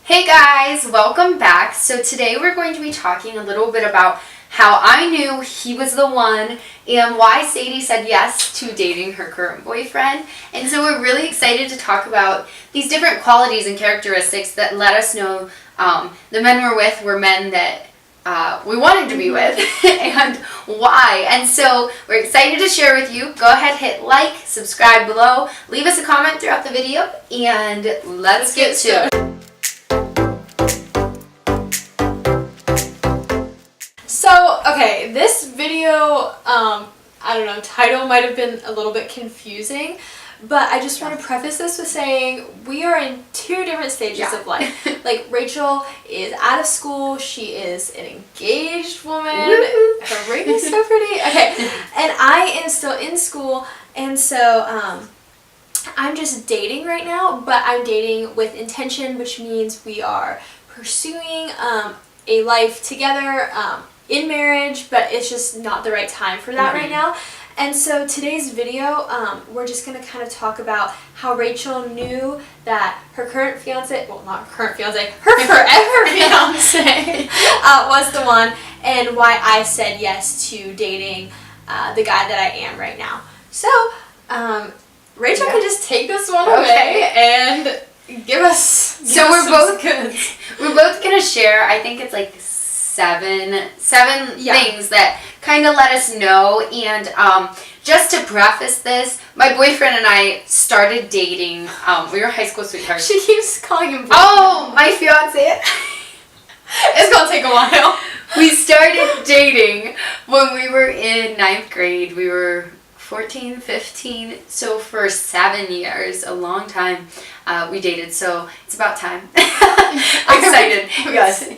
Hey guys, welcome back. So today we're going to be talking a little bit about how I knew he was the one and why Sadie said yes to dating her current boyfriend. And so we're really excited to talk about these different qualities and characteristics that let us know the men we're with were men that we wanted to be with and why. And so we're excited to share with you. Go ahead, hit like, subscribe below, leave us a comment throughout the video, and let's get to it. So, okay, this video, I don't know, title might have been a little bit confusing, but I just want to preface this with saying we are in two different stages of life. Like, Rachel is out of school, she is an engaged woman, her ring is so pretty, okay, and I am still in school, and so, I'm just dating right now, but I'm dating with intention, which means we are pursuing, a life together, in marriage, but it's just not the right time for that right now. And so today's video, we're just going to kind of talk about how Rachel knew that her current fiance, well, not her current fiance, her forever fiance was the one, and why I said yes to dating the guy that I am right now. So, Rachel can just take this one away and give us we're both goods. We're both going to share, I think it's like seven things that kind of let us know. And just to preface this, my boyfriend and I started dating. We were high school sweethearts. She keeps calling him boyfriend. Oh, my fiance. It's gonna take a while. We started dating when we were in 9th grade. We were 14, 15, so for 7 years, a long time, we dated, so it's about time. Excited.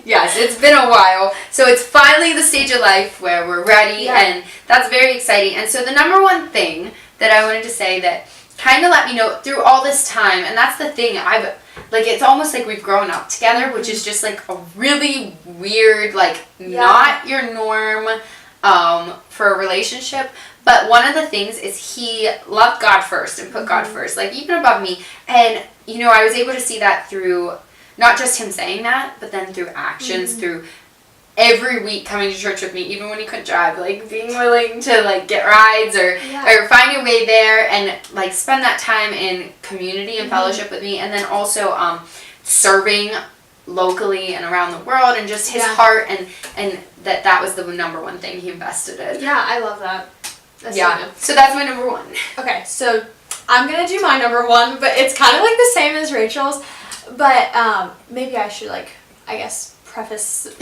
Yes, it's been a while. So it's finally the stage of life where we're ready, and that's very exciting. And so the number one thing that I wanted to say that kind of let me know through all this time, and that's the thing, it's almost like we've grown up together, which is just like a really weird, not your norm for a relationship. But one of the things is he loved God first and put God first, even above me. And, I was able to see that through not just him saying that, but then through actions, through every week coming to church with me, even when he couldn't drive, being willing to, get rides or find a way there and, spend that time in community and fellowship with me. And then also serving locally and around the world, and just his heart and that was the number one thing he invested in. Yeah, I love that. So that's my number one. Okay, so I'm gonna do my number one, but it's kind of like the same as Rachel's, but maybe I should preface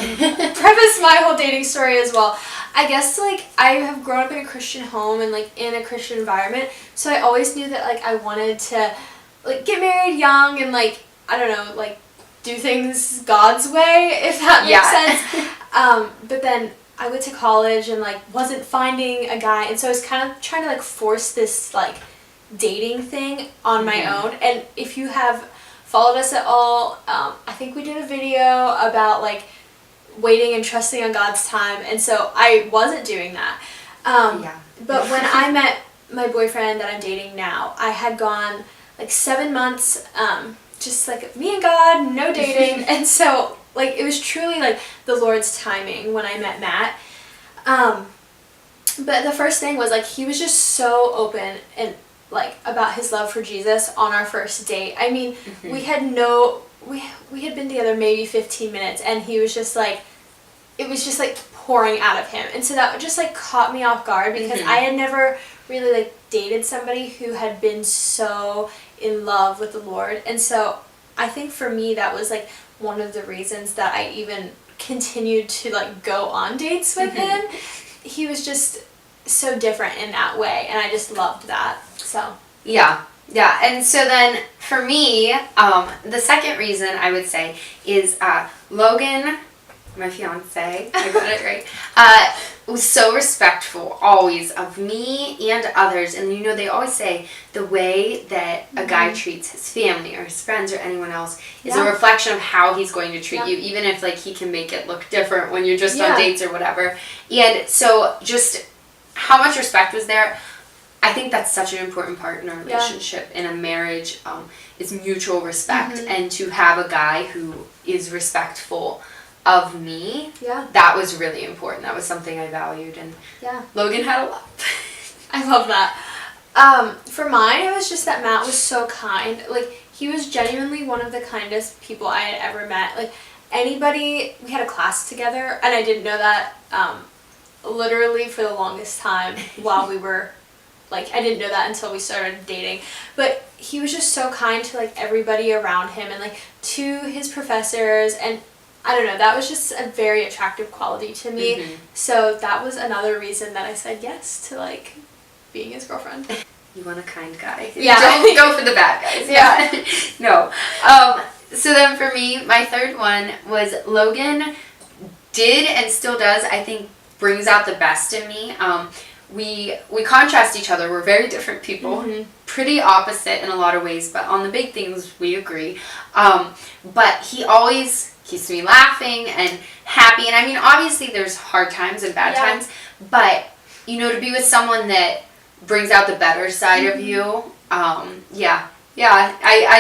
my whole dating story as well. I guess I have grown up in a Christian home and in a Christian environment, so I always knew that I wanted to get married young and I don't know, do things God's way, if that makes sense. But then I went to college and wasn't finding a guy, and so I was kind of trying to force this dating thing on my own. And if you have followed us at all, I think we did a video about waiting and trusting on God's time, and so I wasn't doing that. But when I met my boyfriend that I'm dating now, I had gone 7 months just me and God, no dating, and so it was truly the Lord's timing when I met Matt. But the first thing was he was just so open and about his love for Jesus on our first date. I mean, we had been together maybe 15 minutes, and he was just it was just pouring out of him. And so that just caught me off guard, because I had never really dated somebody who had been so in love with the Lord. And so I think for me that was one of the reasons that I even continued to go on dates with him. He was just so different in that way, and I just loved that. So yeah. And so then for me, the second reason I would say is Logan, my fiance, I got it right, was so respectful always of me and others. And they always say the way that a guy treats his family or his friends or anyone else is a reflection of how he's going to treat you, even if he can make it look different when you're just on dates or whatever. And so just how much respect was there. I think that's such an important part in a relationship, in a marriage, is mutual respect. And to have a guy who is respectful of me, that was really important. That was something I valued, and Logan had a lot. I love that. For mine, it was just that Matt was so kind. Like, he was genuinely one of the kindest people I had ever met. Like, anybody, we had a class together, and I didn't know that, literally for the longest time while we were, like, I didn't know that until we started dating. But he was just so kind to, like, everybody around him and, like, to his professors, and I don't know, that was just a very attractive quality to me. So that was another reason that I said yes to, like, being his girlfriend. You want a kind guy. Yeah. Don't go for the bad guys. Yeah. No. So then for me, my third one was Logan did and still does, I think, brings out the best in me. We contrast each other. We're very different people. Pretty opposite in a lot of ways, but on the big things we agree. But he always keeps me laughing and happy. And I mean, obviously there's hard times and bad times, but, you know, to be with someone that brings out the better side of you, I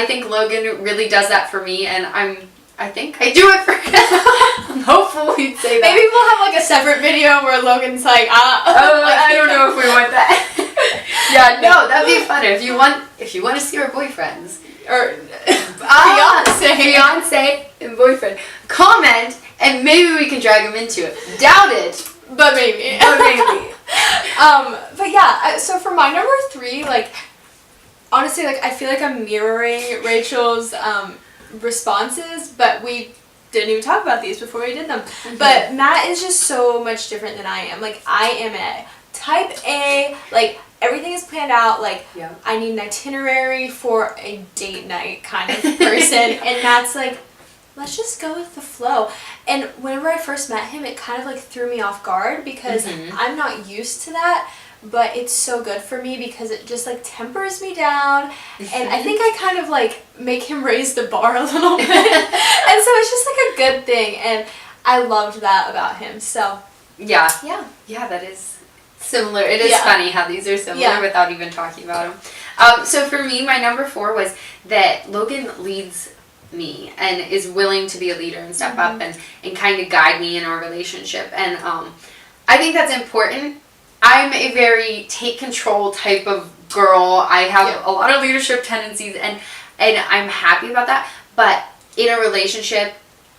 think Logan really does that for me, and I think I do it for him. I'm hopeful he'd say that. Maybe we'll have like a separate video where Logan's like, I don't know if we want that. No, that'd be fun. If you want to see our boyfriends or fiance and boyfriend, comment and maybe we can drag him into it. Doubt it, but maybe. But yeah, so for my number 3, like, honestly, like, I feel like I'm mirroring Rachel's responses, but we didn't even talk about these before we did them. But Matt is just so much different than I am. Like, I am a type A, like, everything is planned out, like, I need an itinerary for a date night kind of person, and Matt's like, let's just go with the flow. And whenever I first met him, it kind of, like, threw me off guard because I'm not used to that, but it's so good for me because it just, like, tempers me down, and I think I kind of, like, make him raise the bar a little bit, and so it's just, like, a good thing, and I loved that about him, so. Yeah, that is similar. It is funny how these are similar without even talking about them. So for me, my number 4 was that Logan leads me and is willing to be a leader and step up and kind of guide me in our relationship, and I think that's important. I'm a very take control type of girl. I have a lot of leadership tendencies, and I'm happy about that, but in a relationship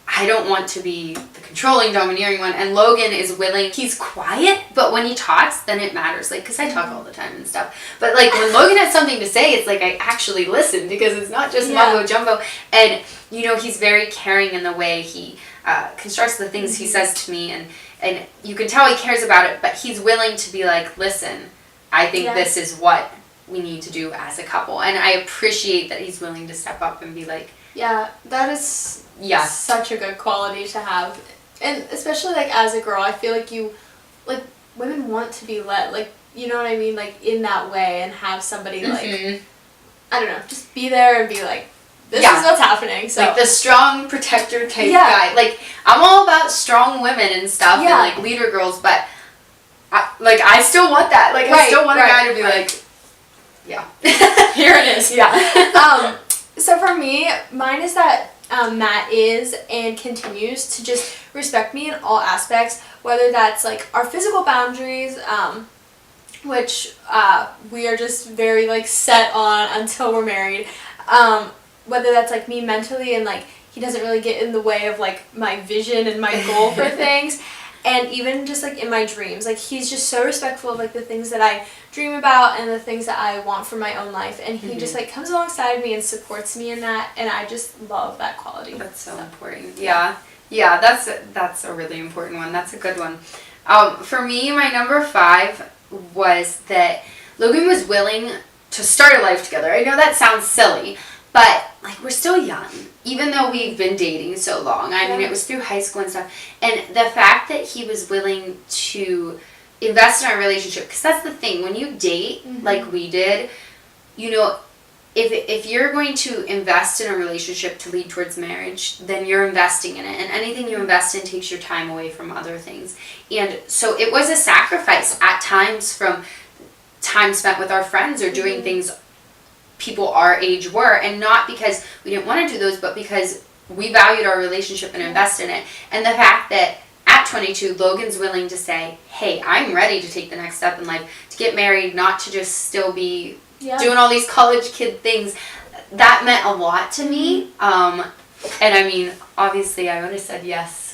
I don't want to be the controlling, domineering one, and Logan is willing. He's quiet, but when he talks, then it matters, like, because I talk all the time and stuff, but, like, when Logan has something to say, it's like I actually listen, because it's not just mumbo jumbo, and, you know, he's very caring in the way he constructs the things he says to me, and you can tell he cares about it, but he's willing to be like, listen, I think this is what we need to do as a couple, and I appreciate that he's willing to step up and be like, that is such a good quality to have, and especially, like, as a girl, I feel like women want to be led, like, you know what I mean, like, in that way, and have somebody like, I don't know, just be there and be like, this is what's happening. So, like, the strong protector type guy. Like, I'm all about strong women and stuff and, like, leader girls, but I still want that. Like, I still want a guy to be like, here it is. So for me, mine is that Matt is and continues to just respect me in all aspects, whether that's, like, our physical boundaries, which we are just very, like, set on until we're married, whether that's, like, me mentally, and, like, he doesn't really get in the way of, like, my vision and my goal for things, and even just, like, in my dreams, like, he's just so respectful of, like, the things that I dream about and the things that I want for my own life, and he just, like, comes alongside me and supports me in that, and I just love that quality. That's so important. That's a really important one. That's a good one. For me, my number 5 was that Logan was willing to start a life together. I know that sounds silly, but, like, we're still young, even though we've been dating so long. I mean, it was through high school and stuff. And the fact that he was willing to invest in our relationship, because that's the thing. When you date, like we did, you know, if you're going to invest in a relationship to lead towards marriage, then you're investing in it. And anything you invest in takes your time away from other things. And so it was a sacrifice at times time spent with our friends or doing things people our age were, and not because we didn't want to do those, but because we valued our relationship and invested in it. And the fact that at 22, Logan's willing to say, hey, I'm ready to take the next step in life, to get married, not to just still be doing all these college kid things, that meant a lot to me. And I mean, obviously I would have said yes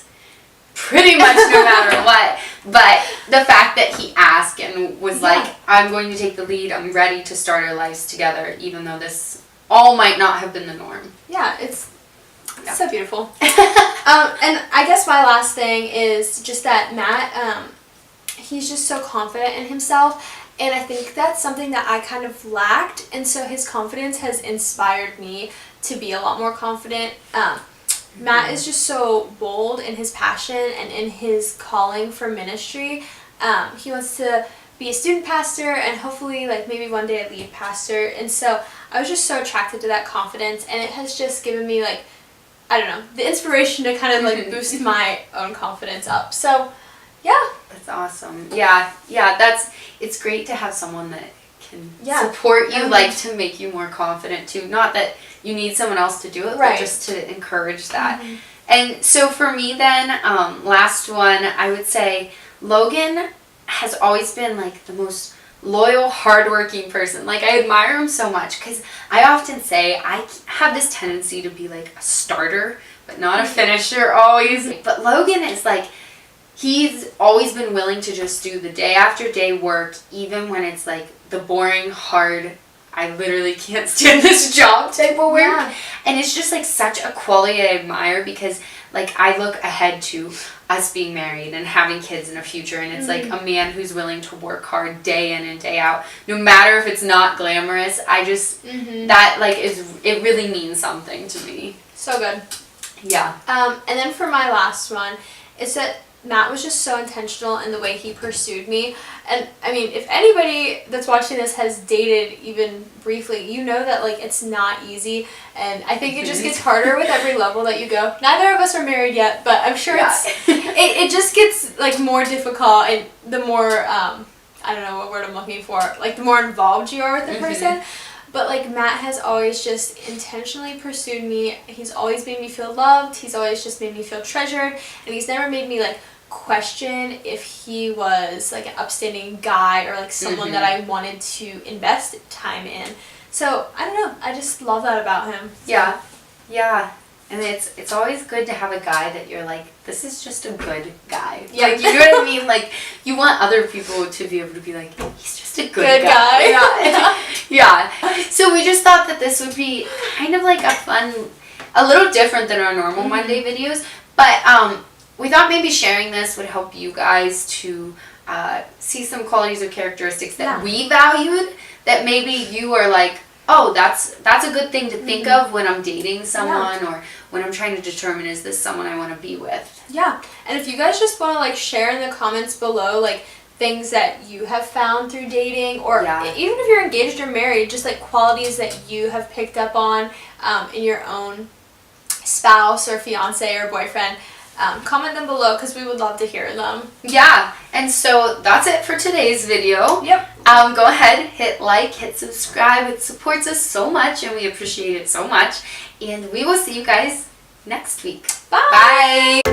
pretty much no matter what, but the fact that he asked and was like, I'm going to take the lead, I'm ready to start our lives together, even though this all might not have been the norm. Yeah, it's so beautiful. And I guess my last thing is just that Matt, he's just so confident in himself, and I think that's something that I kind of lacked, and so his confidence has inspired me to be a lot more confident. Matt is just so bold in his passion and in his calling for ministry. He wants to be a student pastor and hopefully like maybe one day a lead pastor, and so I was just so attracted to that confidence, and it has just given me like, I don't know, the inspiration to kind of like boost my own confidence up. So yeah, that's awesome. Yeah, it's great to have someone that can support you, like to make you more confident too. Not that you need someone else to do it, but just to encourage that. And so for me then, last one, I would say Logan has always been like the most loyal, hardworking person. Like, I admire him so much because I often say I have this tendency to be like a starter, but not a finisher always. But Logan is like, he's always been willing to just do the day after day work, even when it's like the boring, hard, I literally can't stand this job type of work. Yeah. And it's just like such a quality I admire because like I look ahead to us being married and having kids in the future, and it's like a man who's willing to work hard day in and day out, no matter if it's not glamorous. I just, that like it really means something to me. So good. Yeah. And then for my last one, it's that Matt was just so intentional in the way he pursued me. And I mean, if anybody that's watching this has dated even briefly, you know that like it's not easy, and I think it just gets harder with every level that you go. Neither of us are married yet, but I'm sure it just gets like more difficult, and the more I don't know what word I'm looking for, like the more involved you are with the person. But like Matt has always just intentionally pursued me. He's always made me feel loved. He's always just made me feel treasured, and he's never made me like question if he was like an upstanding guy or like someone that I wanted to invest time in. So I don't know, I just love that about him. So. Yeah. And it's always good to have a guy that you're like, this is just a good guy. Yeah. Like, you know what I mean? Like, you want other people to be able to be like, he's just a good guy. Yeah. So we just thought that this would be kind of like a fun, a little different than our normal Monday videos, but we thought maybe sharing this would help you guys to see some qualities or characteristics that we valued, that maybe you are like, oh, that's a good thing to think of when I'm dating someone or when I'm trying to determine, is this someone I want to be with? Yeah. And if you guys just want to like share in the comments below like things that you have found through dating, or even if you're engaged or married, just like qualities that you have picked up on in your own spouse or fiance or boyfriend, comment them below because we would love to hear them. Yeah. And so that's it for today's video. Yep. Go ahead, hit like, hit subscribe. It supports us so much and we appreciate it so much. And we will see you guys next week. Bye. Bye.